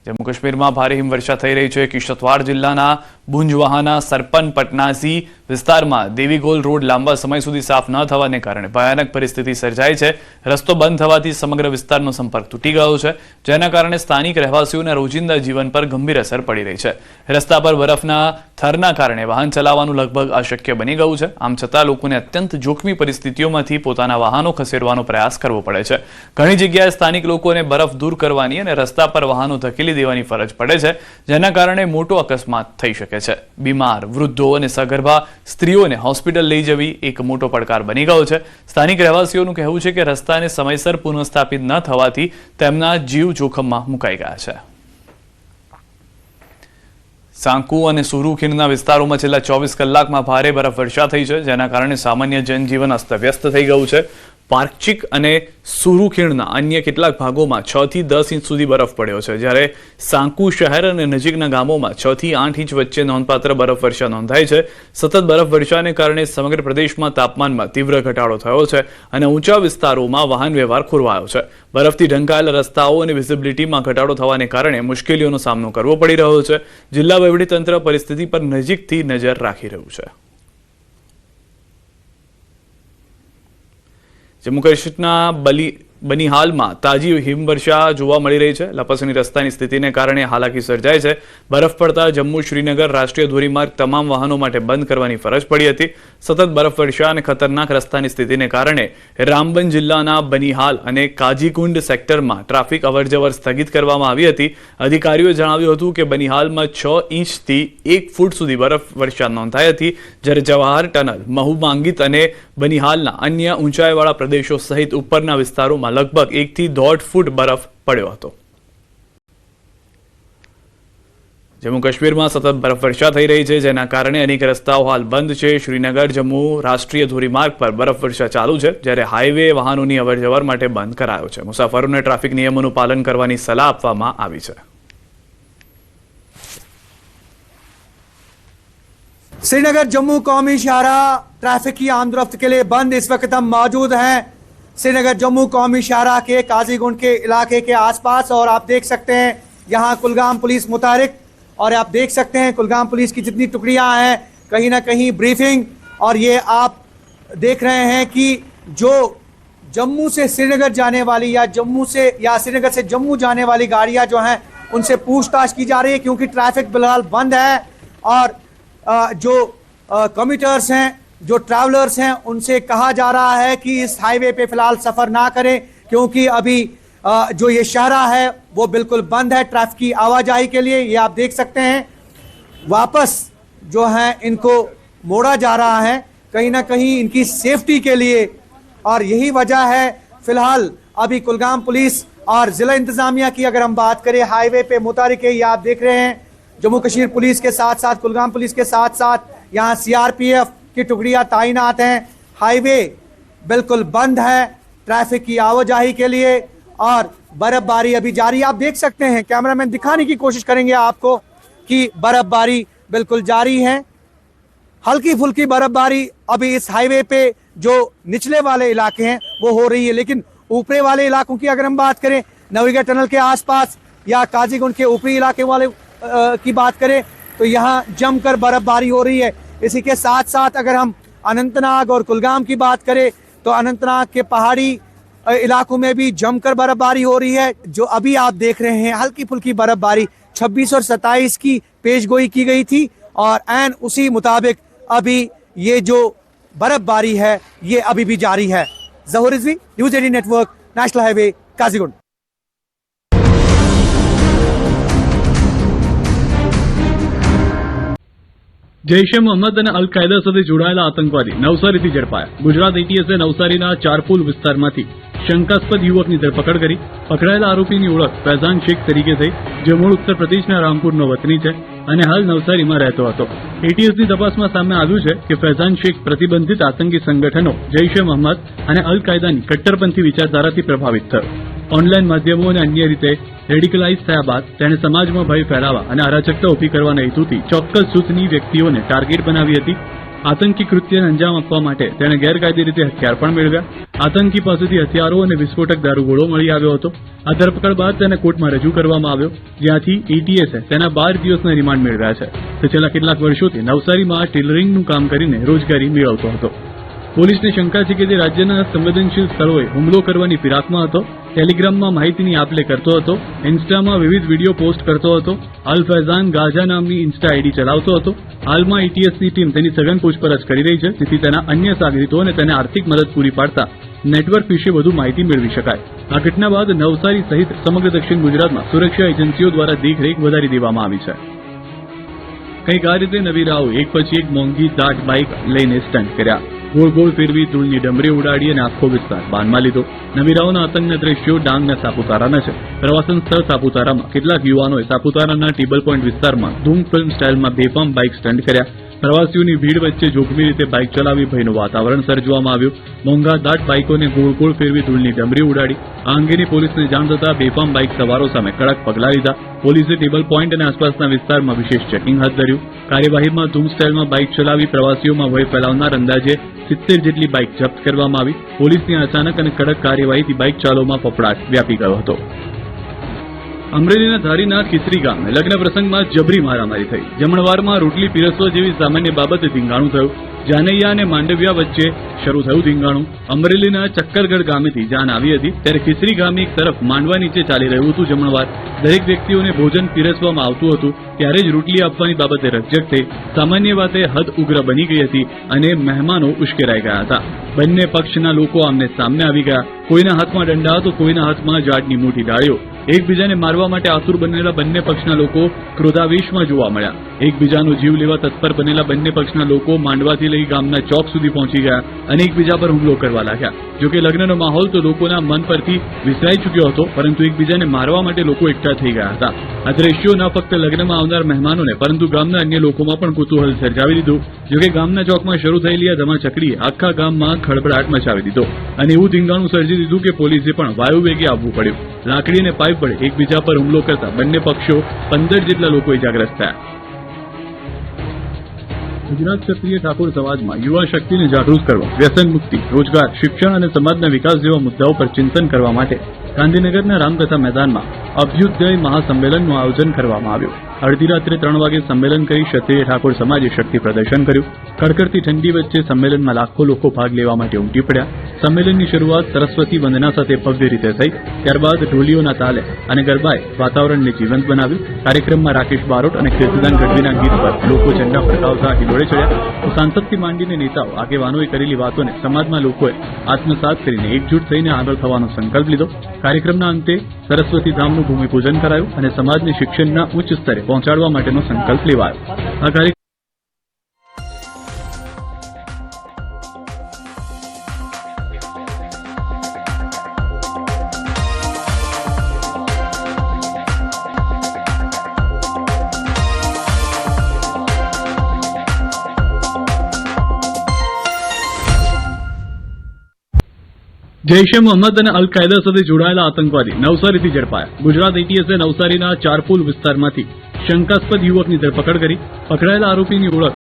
जम्मू काश्मीर में भारे हिमवर्षा थई रही है। किश्तवाड़ जिल्लाना बुंजवाहाना सरपन पटनासी विस्तार में देवीगोल रोड लांबा समय सुधी साफ न थवाने कारणे भयानक परिस्थिति सर्जाई है। रस्तो बंद थवाथी समग्र विस्तारनो संपर्क तूटी गयो है, जेना कारणे स्थानिक रहेवासीओना रोजिंदा जीवन पर गंभीर असर पड़ी रही है। रस्ता पर बरफना थरना कारणे वाहन चलाववानुं लगभग अशक्य बनी गयुं है। आम छतां लोकोने अत्यंत जोखमी परिस्थितिओमांथी पोताना वाहनो खसेडवानो प्रयास करवो पड़े छे। घणी जग्याए स्थानिक लोकोने बरफ दूर करवानी अने रस्ता पर वाहनो धकेली देवानी फरज पड़े छे, जेना कारणे मोटो अकस्मात थई शके छे। बीमार वृद्धो अने सगर्भा स्त्रीओने होस्पिटल लई जवी एक मोटो પડકાર बनी गयो छे। स्थानिक રહેવાસીઓનું કહેવું છે કે રસ્તાને સમયસર પુનઃસ્થાપિત ન થવાથી તેમના જીવ જોખમમાં મુકાઈ ગયા છે। सांकू और सुरू खीणना विस्तारों छेल्ला 24 कलाकमां भारे बरफवर्षा थई छे, जेना कारणे सामान्य जनजीवन अस्तव्यस्त थई गयुं छे। पार्कचिक और सुरू खीणना अन्य केटलाक भागों 6 થી 10 इंच सुधी बरफ पड्यो छे, ज्यारे सांकू शहर और नजीकना गामों 6 થી 8 इंच वच्चे नोंधपात्र बरफवर्षा नोंधाई है। सतत बरफवर्षाने कारणे समग्र प्रदेश में तापमान में तीव्र घटाडो थयो छे अने ऊंचा विस्तारों में वाहन व्यवहार खोरवायो छे। बरफथी ढंकायेला रस्ताओं और विजिबिलिटी में घटाडो थवाने कारणे मुश्केलीओनो सामनो करवो पड़ी रह्यो छे। जिल्ला वहीवटीतंत्र परिस्थिति पर नजीकथी नजर राखी रह्युं छे। जम्मू काश्मीर बनिहाल में ताजी हिमवर्षा जोवा मळी रही है। लपसणी रस्तानी स्थितिने कारणे हालाकी सर्जाई है। बरफ पड़ता जम्मू श्रीनगर राष्ट्रीय धोरीमार्ग तमाम वाहनों माटे बंद करवानी फरज पड़ी थी। सतत बरफवर्षा और खतरनाक रस्तानी स्थितिने कारणे रामबन जिल्लाना बनिहाल और काजीकुंड सेक्टर में ट्राफिक अवरजवर स्थगित करवामां आवी हती। अधिकारीओए जणाव्युं हतुं के बनिहाल में 6 इंच थी 1 फूट सुधी बरफवर्षा नोंधाई हती, ज्यारे जवाहर टनल, महूमांगीत और बनिहालना अन्य ऊंचाईवाळा प्रदेशों सहित उपरना विस्तारों में लगभग 1 થી 1.5 फूट बरफ पड्यो हतो। जम्मू काश्मीर में सतत बरफवर्षा थई रही है, जेना कारणे अनेक रस्ताओं हाल बंद है। श्रीनगर जम्मू राष्ट्रीय धोरीमार्ग पर बरफवर्षा चालू है, ज्यारे हाईवे वाहनोनी अवरजवर माटे बंद करायो छे। मुसाफरोने ट्राफिक नियमोनुं पालन करवानी सलाह आपवामां आवी छे। श्रीनगर जम्मू कौमी शाहरा ट्रैफिक की आमदोरफ्त के लिए बंद। इस वक्त हम मौजूद हैं श्रीनगर जम्मू कौमी शाहरा के काजीगुंड के इलाके के आसपास और आप देख सकते हैं यहाँ कुलगाम पुलिस मुतारिक और आप देख सकते हैं कुलगाम पुलिस की जितनी टुकड़ियां हैं कहीं ना कहीं ब्रीफिंग। और ये आप देख रहे हैं कि जो जम्मू से श्रीनगर जाने वाली या श्रीनगर से जम्मू जाने वाली गाड़ियां जो हैं उनसे पूछताछ की जा रही है, क्योंकि ट्रैफिक फिलहाल बंद है। और जो कम्यूटर्स हैं, जो ट्रैवलर्स हैं, उनसे कहा जा रहा है कि इस हाईवे पे फिलहाल सफर ना करें, क्योंकि अभी जो ये शहरा है वो बिल्कुल बंद है ट्रैफिक की आवाजाही के लिए। ये आप देख सकते हैं वापस जो है इनको मोड़ा जा रहा है कहीं ना कहीं इनकी सेफ्टी के लिए। और यही वजह है फिलहाल अभी कुलगाम पुलिस और जिला इंतजामिया की अगर हम बात करें हाईवे पे मुतारिक है। ये आप देख रहे हैं जम्मू कश्मीर पुलिस के साथ साथ कुलगाम पुलिस के साथ साथ यहाँ सीआरपीएफ की टुकड़ियां तैनात हैं। हाईवे बिल्कुल बंद है ट्रैफिक की आवाजाही के लिए और बर्फबारी अभी जारी। आप देख सकते हैं, कैमरामैन दिखाने की कोशिश करेंगे आपको कि बर्फबारी बिल्कुल जारी है। हल्की फुल्की बर्फबारी अभी इस हाईवे पे जो निचले वाले इलाके हैं वो हो रही है, लेकिन ऊपरी वाले इलाकों की अगर हम बात करें नवीगा टनल के आसपास या काजीगुंड के ऊपरी इलाके वाले की बात करें तो यहाँ जमकर बर्फबारी हो रही है। इसी के साथ साथ अगर हम अनंतनाग और कुलगाम की बात करें तो अनंतनाग के पहाड़ी इलाकों में भी जमकर बर्फबारी हो रही है। जो अभी आप देख रहे हैं हल्की फुल्की बर्फबारी 26 और 27 की पेशगोई की गई थी और एन उसी मुताबिक अभी ये जो बर्फबारी है ये अभी भी जारी है। Zahoor Rizvi, news 18 network, national highway, Qazigund. Jaishe Mohammad અને અલ કાયદા સાથે જોડાયેલા આતંકવાદી નવસારીથી ઝડપાયા। ગુજરાત એટીએસે નવસારીના ચારપુલ વિસ્તારમાંથી શંકાસ્પદ યુવકની ધરપકડ કરી। પકડાયેલા આરોપીની ઓળખ ફૈઝાન શેખ તરીકે થઈ, જે મૂળ ઉત્તર પ્રદેશના રામપુરનો વતની છે અને હાલ નવસારીમાં રહેતો હતો। એટીએસની તપાસમાં સામે આવ્યું છે કે ફૈઝાન શેખ પ્રતિબંધિત આતંકી સંગઠનો જૈશે મોહમ્મદ અને અલ કાયદાની કટ્ટરપંથી વિચારધારાથી પ્રભાવિત થયો। ઓનલાઈન માધ્યમો અને અન્ય રીતે રેડિકલાઇઝ થયા બાદ તેણે સમાજમાં ભય ફેલાવવા અને અરાજકતા ઊભી કરવાના હેતુથી ચોક્કસ જૂથની વ્યક્તિઓને ટાર્ગેટ બનાવી હતી। આતંકી કૃત્યને અંજામ આપવા માટે તેણે ગેરકાયદે રીતે હથિયાર પણ મેળવ્યા. આતંકી પાસેથી હથિયારો અને વિસ્ફોટક દારૂગોળો મળી આવ્યો હતો. આ ધરપકડ બાદ તેને કોર્ટમાં રજૂ કરવામાં આવ્યો, જ્યાંથી એટીએસે તેના 12 દિવસના રિમાન્ડ મેળવ્યા છે. તે છેલ્લા કેટલાક વર્ષોથી નવસારીમાં ટેલરિંગનું કામ કરીને રોજગારી મેળવતો હતો. પોલીસને શંકા છે કે તે રાજ્યના સંવેદનશીલ સ્થળોએ હુમલો કરવાની ફિરાકમાં હતો. ટેલિગ્રામમાં માહિતીની આપ લે કરતો હતો. ઇન્સ્ટામાં વિવિધ વિડીયો પોસ્ટ કરતો હતો. અલ ફૈઝાન ગાઝા નામની ઇન્સ્ટા આઈડી ચલાવતો હતો. હાલમાં એટીએસની ટીમ તેની સઘન પૂછપરછ કરી રહી છે, જેથી તેના અન્ય સાગરીતો અને તેને આર્થિક મદદ પૂરી પાડતા નેટવર્ક વિશે વધુ માહિતી મેળવી શકાય. આ ઘટના બાદ નવસારી સહિત સમગ્ર દક્ષિણ ગુજરાતમાં સુરક્ષા એજન્સીઓ દ્વારા દેખરેખ વધારી દેવામાં આવી છે. કંઈક આ રીતે નવીરાઓ એક પછી એક મોંઘી દાટ બાઇક લઈને સ્ટન્ટ કર્યા. ગોળ ગોળ ફેરવી ધૂળની ડમરી ઉડાડી અને આખો વિસ્તાર બાનમાં લીધો. નવીરાઓના આતંકના દ્રશ્યો ડાંગના સાપુતારાના છે. પ્રવાસન સ્થળ સાપુતારામાં કેટલાક યુવાનોએ સાપુતારાના ટેબલ પોઈન્ટ વિસ્તારમાં ધૂમ ફિલ્મ સ્ટાઇલમાં બેફામ બાઇક સ્ટન્ટ કર્યા. પ્રવાસીઓની ભીડ વચ્ચે જોખમી રીતે બાઇક ચલાવી ભયનું વાતાવરણ સર્જવામાં આવ્યું. મોંઘા દાટ બાઇકોને ગોળ ગોળ ફેરવી ધૂળની ડમરી ઉડાડી. આ અંગેની પોલીસને જાણ થતાં બેફામ બાઇક સવારો સામે કડક પગલાં લીધા. પોલીસે ટેબલ પોઈન્ટ અને આસપાસના વિસ્તારમાં વિશેષ ચેકિંગ હાથ ધર્યું. કાર્યવાહીમાં ધૂમ સ્ટાઇલમાં બાઇક ચલાવી પ્રવાસીઓમાં ભય ફેલાવનાર અંદાજે 70 જેટલી બાઇક જપ્ત કરવામાં આવી. પોલીસની અચાનક અને કડક કાર્યવાહીથી બાઇક ચાલોમાં ફફડાટ વ્યાપી ગયો હતો. અમરેલીના ધારીના ખીસરી ગામે લગ્ન પ્રસંગમાં જબરી મારામારી થઈ. જમણવારમાં રોટલી પીરસવા જેવી સામાન્ય બાબતે ધીંગાણું થયું. જાનૈયા અને માંડવિયા વચ્ચે શરૂ થયું ધીંગાણું. અમરેલીના ચક્કરગઢ ગામેથી જાન આવી હતી, ત્યારે ખીસરી ગામે એક તરફ માંડવા નીચે ચાલી રહ્યું હતું જમણવાર. દરેક વ્યક્તિઓને ભોજન પીરસવામાં આવતું હતું, ત્યારે જ રોટલી આપવાની બાબતે રકઝક થઈ. સામાન્ય વાતે હદ ઉગ્ર બની ગઈ હતી અને મહેમાનો ઉશ્કેરાઈ ગયા હતા. બંને પક્ષના લોકો આમને સામને આવી ગયા. કોઈના હાથમાં દંડા તો કોઈના હાથમાં ઝાડની મોટી ડાળીઓ. એકબીજાને મારવા માટે આતુર બનેલા બંને પક્ષના લોકો ક્રોધાવેશમાં જોવા મળ્યા. એકબીજાનો જીવ લેવા તત્પર બનેલા બંને પક્ષના લોકો માંડવાથી લઈ ગામના ચોક સુધી પહોંચી ગયા અને એકબીજા પર હુમલો કરવા લાગ્યા. જોકે લગ્નનો માહોલ તો લોકોના મન પરથી વિસરાઈ ચૂક્યો હતો, પરંતુ એકબીજાને મારવા માટે લોકો એકઠા થઈ ગયા હતા. આ દ્રશ્યો ન ફક્ત લગ્નમાં આવનાર મહેમાનોને પરંતુ ગામના અન્ય લોકોમાં પણ કુતૂહલ સર્જાવી દીધું. જોકે ગામના ચોકમાં શરૂ થયેલી આ ધમાચકડીએ આખા ગામમાં ખળભળાટ મચાવી દીધો અને એવું ધીંગાણું સર્જી દીધું કે પોલીસે પણ વાયુવેગે આવવું પડ્યું. લાકડી અને પાઇપ વડે એકબીજા પર હુમલો કરતા બંને પક્ષો 15 જેટલા લોકો ઇજાગ્રસ્ત થયા. ગુજરાત ક્ષત્રિય ઠાકોર સમાજમાં યુવા શક્તિને જાગૃત કરવા, વ્યસન મુક્તિ, રોજગાર, શિક્ષણ અને સમાજના વિકાસ જેવા મુદ્દાઓ પર ચિંતન કરવા માટે ગાંધીનગરના રામકથા મેદાનમાં અભ્યુદય મહાસંમેલનનું આયોજન કરવામાં આવ્યું. અડધી રાત્રે 3 વાગે સંમેલન કરી ક્ષત્રિય ઠાકોર સમાજે શક્તિ પ્રદર્શન કર્યું. કડકડતી ઠંડી વચ્ચે સંમેલનમાં લાખો લોકો ભાગ લેવા માટે ઉમટી પડ્યા. સંમેલનની શરૂઆત સરસ્વતી વંદના સાથે ભવ્ય રીતે થઈ. ત્યારબાદ ઢોલીઓના તાલે અને ગરબાએ વાતાવરણને જીવંત બનાવ્યું. કાર્યક્રમમાં રાકેશ બારોટ અને કીર્તિદાન ગઢવીના ગીત પર લોકો ઝંડા ફરકાવતા હિલોળે ચડ્યા. સાંસદથી માંડીને નેતાઓ આગેવાનોએ કરેલી વાતોને સમાજના લોકોએ આત્મસાત કરીને એકજૂટ થઈને આગળ થવાનો સંકલ્પ લીધો. કાર્યક્રમના અંતે સરસ્વતી ધામનું ભૂમિપૂજન કરાયું અને સમાજને શિક્ષણના ઉચ્ચ સ્તરે પહોંચાડવા માટેનો સંકલ્પ લેવાયો. આ કાર્યક્રમ જૈશ એ મોહમ્મદ અને અલ કાયદા સાથે જોડાયેલા આતંકવાદી નવસારીથી ઝડપાયા. ગુજરાત એટીએસે નવસારીના ચારપુલ વિસ્તારમાંથી શંકાસ્પદ યુવકની ધરપકડ કરી. પકડાયેલા આરોપીની ઓળખ